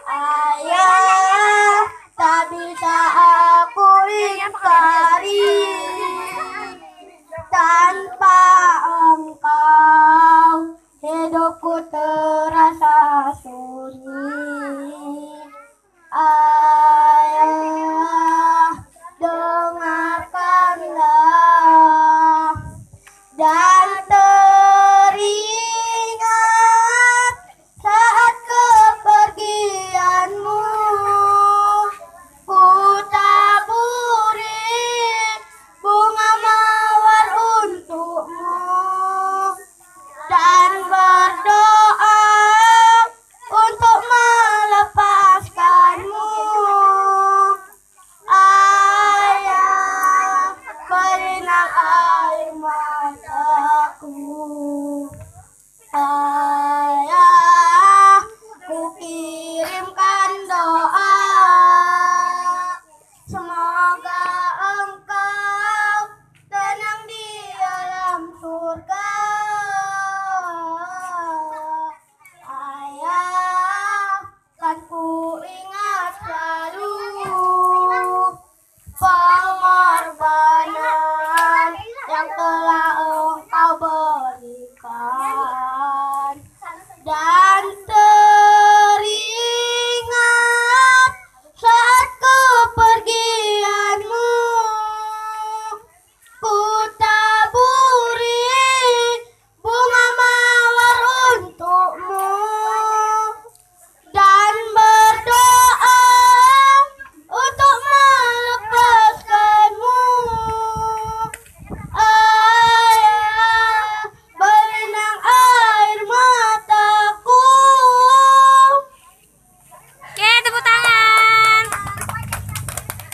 Ayah, tak bisa aku ingkari, tanpa engkau hidupku terasa sunyi. Ayah, dengarkanlah dan teringat saat kepergianmu, ku taburi bunga mawar untukmu dan berdoa untuk melepaskanmu. Ayah, berilah air mataku. Ayah, ku kirimkan doa, semoga engkau tenang di alam surga. Ayah, kan ku ingat selalu pengorbanan yang telah engkau berikan. Dan